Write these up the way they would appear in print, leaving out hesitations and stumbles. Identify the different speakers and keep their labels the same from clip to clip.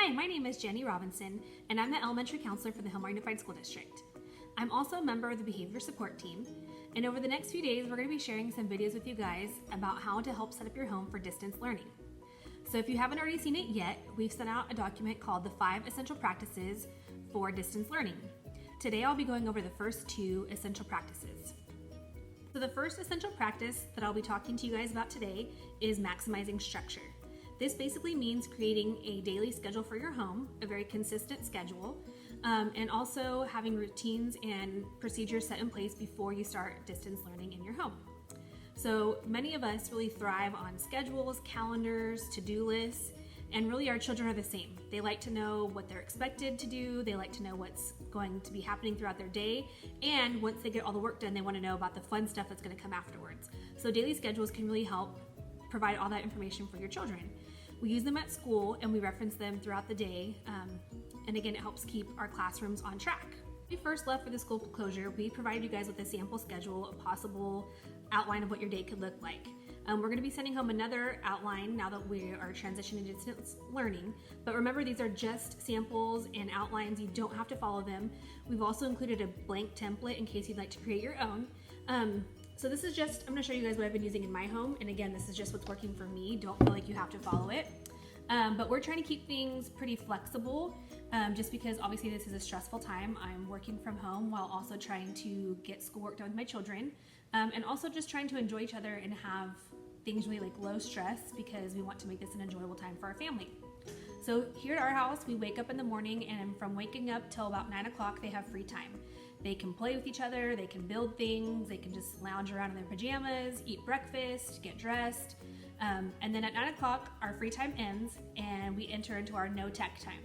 Speaker 1: Hi, my name is JRobinson, and I'm the elementary counselor for the Hillmar Unified School District. I'm also a member of the behavior support team, and over the next few days, we're going to be sharing some videos with you guys about how to help set up your home for distance learning. So if you haven't already seen it yet, we've sent out a document called the 5 Essential Practices for Distance Learning. Today, I'll be going over the first 2 essential practices. So the first essential practice that I'll be talking to you guys about today is maximizing structure. This basically means creating a daily schedule for your home, a very consistent schedule, and also having routines and procedures set in place before you start distance learning in your home. So many of us really thrive on schedules, calendars, to-do lists, and really our children are the same. They like to know what they're expected to do, they like to know what's going to be happening throughout their day, and once they get all the work done, they want to know about the fun stuff that's going to come afterwards. So daily schedules can really help provide all that information for your children. We use them at school and we reference them throughout the day, and again, it helps keep our classrooms on track. When we first left for the school closure, we provided you guys with a sample schedule, a possible outline of what your day could look like. We're going to be sending home another outline now that we are transitioning to distance learning, but remember, these are just samples and outlines. You don't have to follow them. We've also included a blank template in case you'd like to create your own. So this is just, I'm going to show you guys what I've been using in my home, and again, this is just what's working for me. Don't feel like you have to follow it. But we're trying to keep things pretty flexible, just because obviously this is a stressful time. I'm working from home while also trying to get schoolwork done with my children, and also just trying to enjoy each other and have things really like low stress, because we want to make this an enjoyable time for our family. So here at our house, we wake up in the morning, and from waking up till about 9 o'clock, they have free time. They can play with each other, they can build things, they can just lounge around in their pajamas, eat breakfast, get dressed, and then at 9 o'clock, our free time ends and we enter into our no tech time.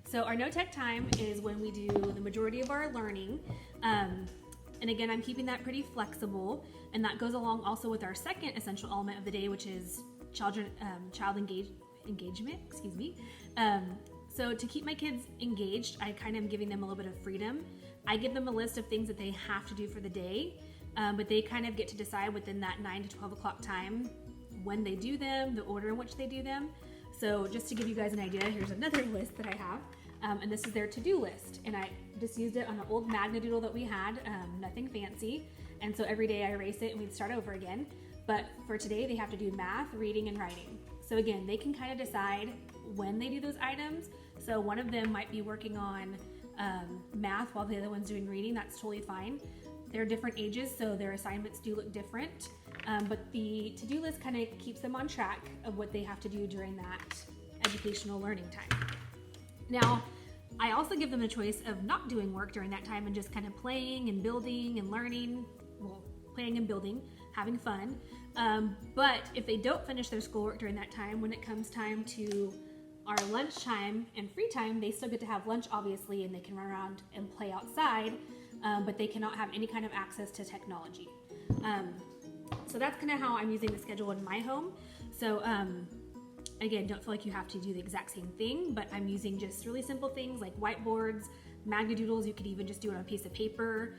Speaker 1: So our no tech time is when we do the majority of our learning, and again, I'm keeping that pretty flexible, and that goes along also with our second essential element of the day, which is child engagement. So to keep my kids engaged, I kind of am giving them a little bit of freedom. I give them a list of things that they have to do for the day, but they kind of get to decide within that 9 to 12 o'clock time when they do them, the order in which they do them. So just to give you guys an idea, here's another list that I have, and this is their to-do list. And I just used it on an old Magna-Doodle that we had, nothing fancy. And so every day I erase it and we'd start over again. But for today, they have to do math, reading, and writing. So again, they can kind of decide when they do those items. So one of them might be working on math while the other one's doing reading. That's totally fine. They're different ages, so their assignments do look different. But the to-do list kind of keeps them on track of what they have to do during that educational learning time. Now, I also give them the choice of not doing work during that time and just kind of playing and building and learning, well, playing and building, having fun. But if they don't finish their schoolwork during that time, when it comes time to our lunchtime and free time, they still get to have lunch, obviously, and they can run around and play outside, but they cannot have any kind of access to technology. So that's kind of how I'm using the schedule in my home. So again, don't feel like you have to do the exact same thing, but I'm using just really simple things like whiteboards, Magna-Doodles. You could even just do it on a piece of paper.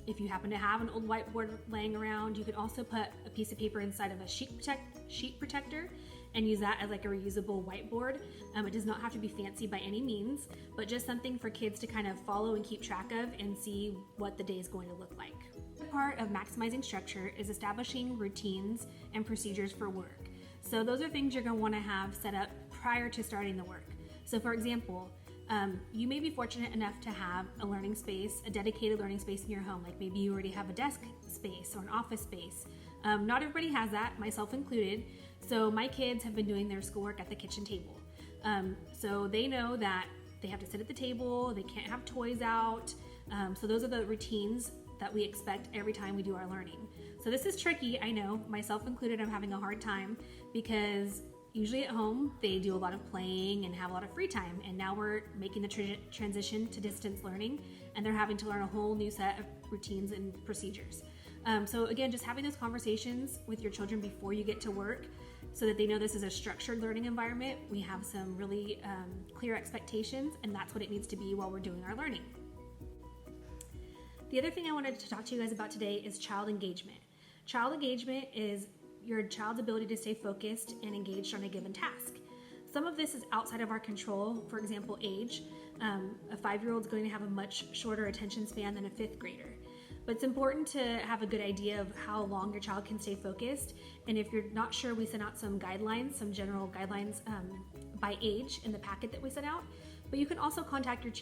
Speaker 1: If you happen to have an old whiteboard laying around, you could also put a piece of paper inside of a sheet protector and use that as like a reusable whiteboard. It does not have to be fancy by any means, but just something for kids to kind of follow and keep track of and see what the day is going to look like. The part of maximizing structure is establishing routines and procedures for work. So those are things you're going to want to have set up prior to starting the work. So for example, you may be fortunate enough to have a learning space, a dedicated learning space in your home. Like maybe you already have a desk space or an office space. Not everybody has that, myself included. So my kids have been doing their schoolwork at the kitchen table. So they know that they have to sit at the table, they can't have toys out. So those are the routines that we expect every time we do our learning. So this is tricky, I know, myself included. I'm having a hard time because usually at home they do a lot of playing and have a lot of free time, and now we're making the transition to distance learning, and they're having to learn a whole new set of routines and procedures. So again, just having those conversations with your children before you get to work so that they know this is a structured learning environment. We have some really clear expectations, and that's what it needs to be while we're doing our learning. The other thing I wanted to talk to you guys about today is child engagement. Child engagement is your child's ability to stay focused and engaged on a given task. some of this is outside of our control. For example, age. A 5-year-old is going to have a much shorter attention span than a 5th grader. But it's important to have a good idea of how long your child can stay focused. And if you're not sure, we sent out some guidelines, some general guidelines by age in the packet that we sent out. But you can also contact your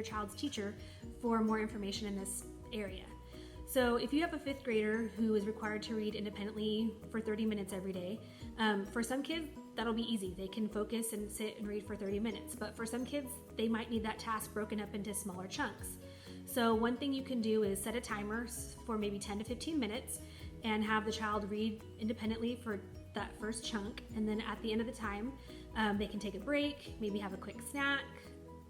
Speaker 1: child's teacher for more information in this area. So if you have a 5th grader who is required to read independently for 30 minutes every day, for some kids, that'll be easy. They can focus and sit and read for 30 minutes. But for some kids, they might need that task broken up into smaller chunks. So one thing you can do is set a timer for maybe 10 to 15 minutes and have the child read independently for that first chunk. And then at the end of the time, they can take a break, maybe have a quick snack,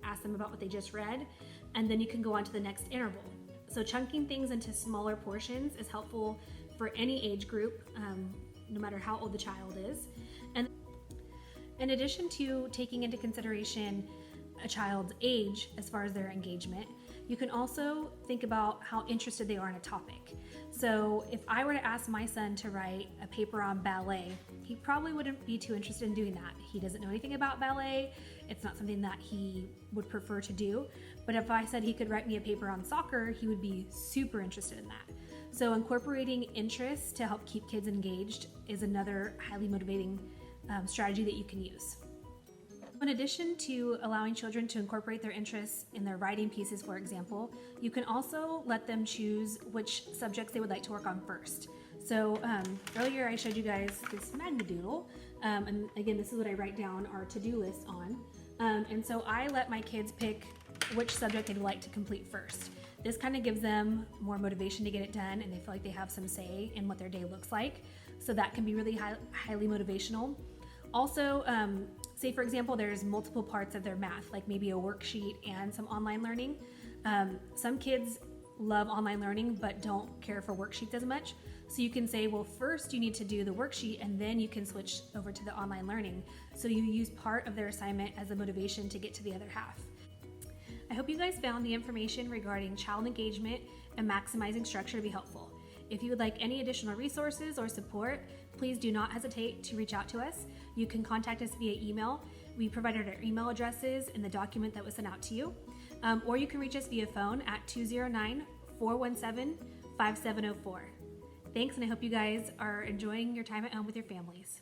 Speaker 1: ask them about what they just read, and then you can go on to the next interval. So chunking things into smaller portions is helpful for any age group, no matter how old the child is. And in addition to taking into consideration a child's age as far as their engagement, you can also think about how interested they are in a topic. So if I were to ask my son to write a paper on ballet, he probably wouldn't be too interested in doing that. He doesn't know anything about ballet. It's not something that he would prefer to do. But if I said he could write me a paper on soccer, he would be super interested in that. So incorporating interests to help keep kids engaged is another highly motivating strategy that you can use. In addition to allowing children to incorporate their interests in their writing pieces, for example, you can also let them choose which subjects they would like to work on first. So earlier I showed you guys this Magnadoodle, and again, this is what I write down our to-do list on. And so I let my kids pick which subject they'd like to complete first. This kind of gives them more motivation to get it done, and they feel like they have some say in what their day looks like. So that can be really highly motivational. Also, say for example, there's multiple parts of their math, like maybe a worksheet and some online learning. Some kids love online learning but don't care for worksheets as much. So you can say, well, first you need to do the worksheet and then you can switch over to the online learning. So you use part of their assignment as a motivation to get to the other half. I hope you guys found the information regarding child engagement and maximizing structure to be helpful. If you would like any additional resources or support, please do not hesitate to reach out to us. You can contact us via email. We provided our email addresses in the document that was sent out to you. Or you can reach us via phone at 209-417-5704. Thanks, and I hope you guys are enjoying your time at home with your families.